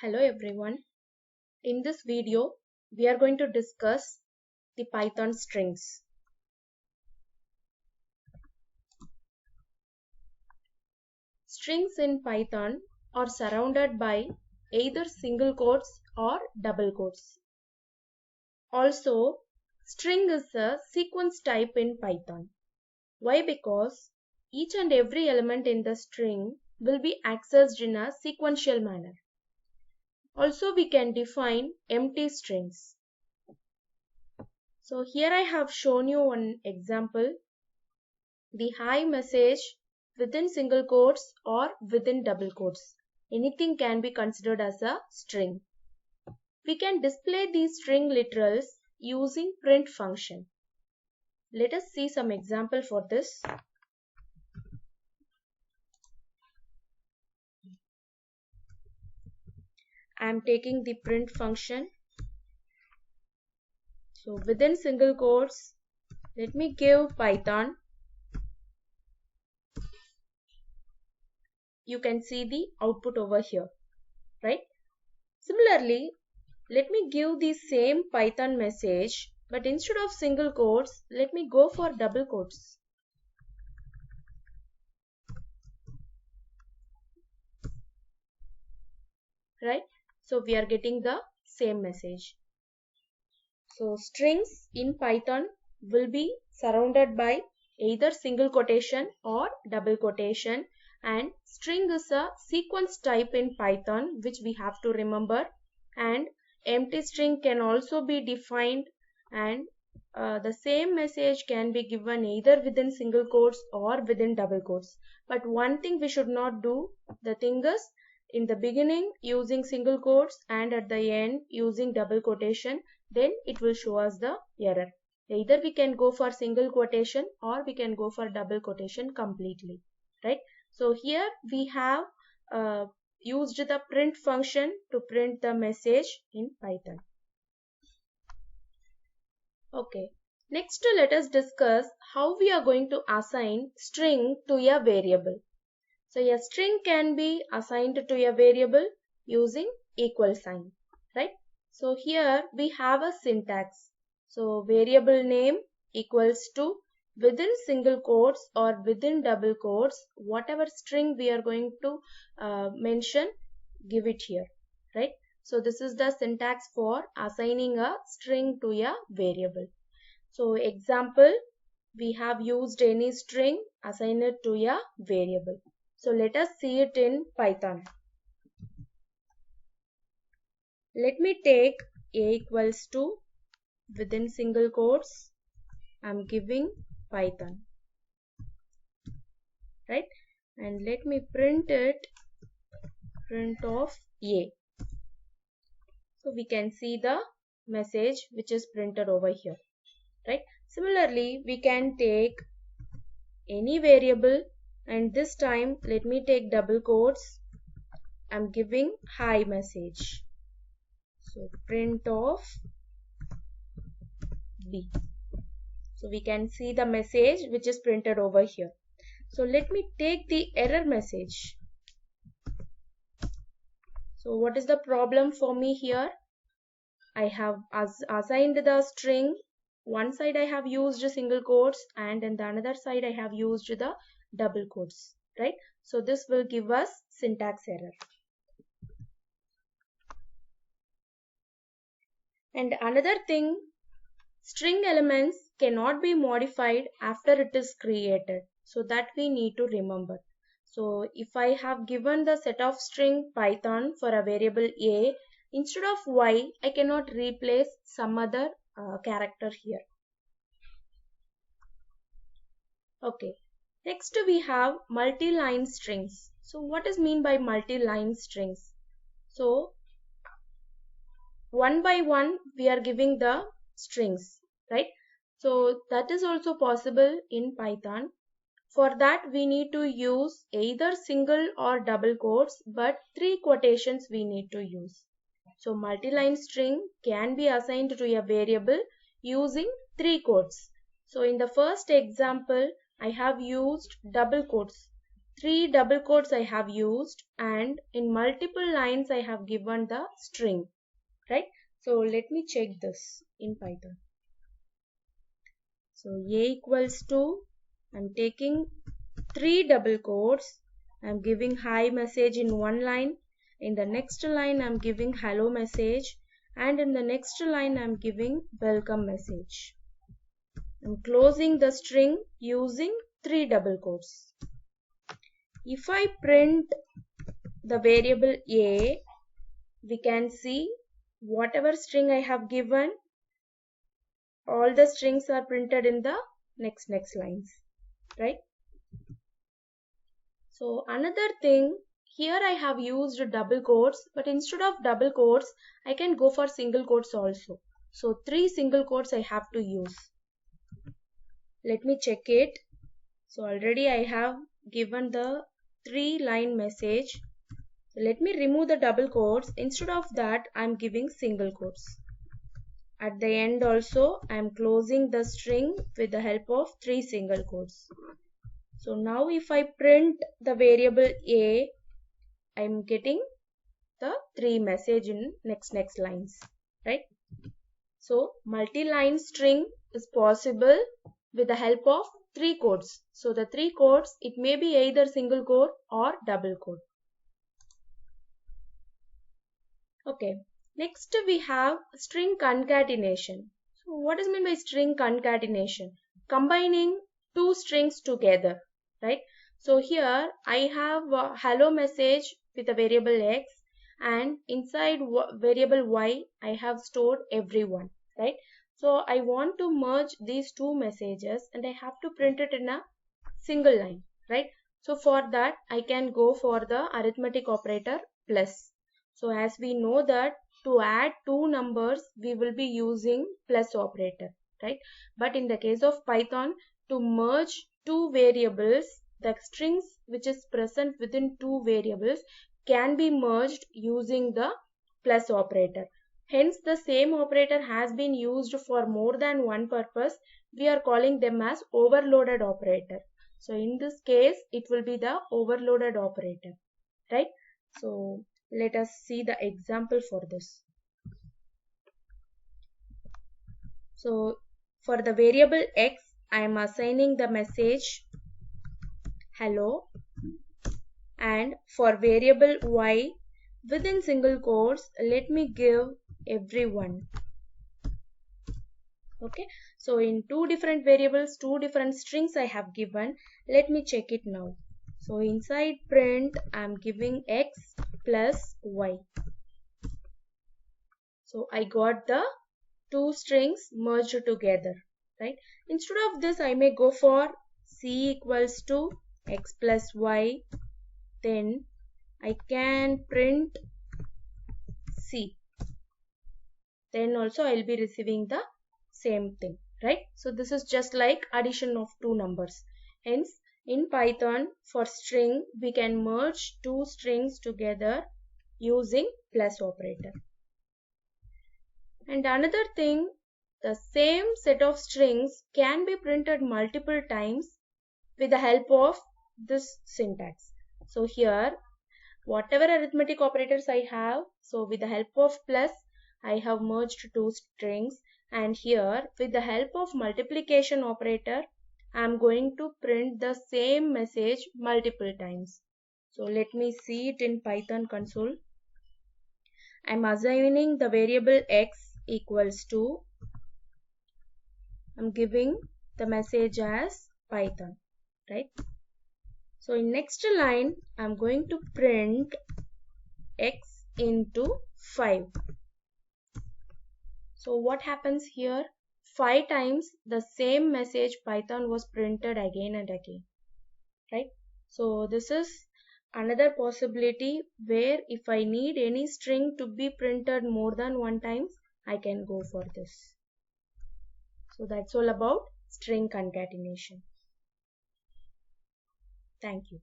Hello everyone. In this video, we are going to discuss the Python strings. Strings in Python are surrounded by either single quotes or double quotes. Also, string is a sequence type in Python. Why? Because each and every element in the string will be accessed in a sequential manner. Also, we can define empty strings. So here I have shown you one example. The hi message within single quotes or within double quotes. Anything can be considered as a string. We can display these string literals using print function. Let us see some example for this. I am taking the print function. So within single quotes, let me give Python. You can see the output over here, right? Similarly, let me give the same Python message, but instead of single quotes, let me go for double quotes. Right? So we are getting the same message. So strings in Python will be surrounded by either single quotation or double quotation, and string is a sequence type in Python which we have to remember, and empty string can also be defined, and the same message can be given either within single quotes or within double quotes. But one thing we should not do, the thing is, in the beginning using single quotes and at the end using double quotation, then it will show us the error. Either we can go for single quotation or we can go for double quotation completely, right? So here we have used the print function to print the message in Python. Okay, next let us discuss how we are going to assign string to a variable. So a string can be assigned to a variable using equal sign, right? So here we have a syntax. So variable name equals to, within single quotes or within double quotes, whatever string we are going to mention, give it here, right? So this is the syntax for assigning a string to a variable. So example, we have used any string, assign it to a variable. So let us see it in Python. Let me take a equals to, within single quotes, I'm giving Python, right? And let me print it, print of a. So we can see the message which is printed over here, right? Similarly, we can take any variable, and this time let me take double quotes. I'm giving hi message. So print of b. So we can see the message which is printed over here. So let me take the error message. So what is the problem for me here? I have assigned the string. One side I have used single quotes, and in the another side I have used the double quotes, right? So this will give us syntax error. And another thing, string elements cannot be modified after it is created. So that we need to remember. So if I have given the set of string Python for a variable a, instead of y, I cannot replace some other character here. Okay. Next we have multi-line strings. So what is mean by multi-line strings? So one by one we are giving the strings, right? So that is also possible in Python. For that we need to use either single or double quotes, but three quotations we need to use. So multi-line string can be assigned to a variable using three quotes. So in the first example, I have used double quotes. 3 double quotes I have used, and in multiple lines I have given the string, right? So let me check this in Python. So A equals to, I'm taking 3 double quotes, I'm giving hi message in one line, in the next line I'm giving hello message, and in the next line I'm giving welcome message. I'm closing the string using 3 double quotes. If I print the variable A, we can see whatever string I have given, all the strings are printed in the next lines, right? So another thing, here I have used double quotes, but instead of double quotes, I can go for single quotes also. So 3 single quotes I have to use. Let me check it. So already I have given the 3 line message. Let me remove the double quotes. Instead of that, I am giving single quotes. At the end also, I am closing the string with the help of 3 single quotes. So now if I print the variable A, I am getting the 3 message in next lines, right? So multi-line string is possible with the help of 3 quotes. So the 3 quotes, it may be either single quote or double quote. Okay, next we have string concatenation. So what is meant by string concatenation? Combining 2 strings together, right? So here I have a hello message with a variable x, and inside variable y I have stored everyone, right? So I want to merge these 2 messages and I have to print it in a single line, right? So for that I can go for the arithmetic operator plus. So as we know that to add 2 numbers we will be using plus operator, right? But in the case of Python, to merge 2 variables, the strings which is present within 2 variables can be merged using the plus operator. Hence the same operator has been used for more than one purpose. We are calling them as overloaded operator. So in this case it will be the overloaded operator, right? So let us see the example for this. So for the variable x, I am assigning the message hello, and for variable y, within single quotes, let me give everyone. Okay, so in 2 different variables, 2 different strings I have given. Let me check it now. So inside print, I am giving x plus y. So I got the 2 strings merged together, right? Instead of this, I may go for c equals to x plus y. Then I can print c. Then also I will be receiving the same thing, right? So this is just like addition of 2 numbers. Hence, in Python, for string, we can merge 2 strings together using plus operator. And another thing, the same set of strings can be printed multiple times with the help of this syntax. So here, whatever arithmetic operators I have, so with the help of plus, I have merged 2 strings, and here with the help of multiplication operator, I am going to print the same message multiple times. So let me see it in Python console. I am assigning the variable x equals to, I'm giving the message as Python, right? So in next line, I'm going to print x into 5. So what happens here? 5 times the same message Python was printed again and again, right? So this is another possibility where if I need any string to be printed more than one times, I can go for this. So that's all about string concatenation. Thank you.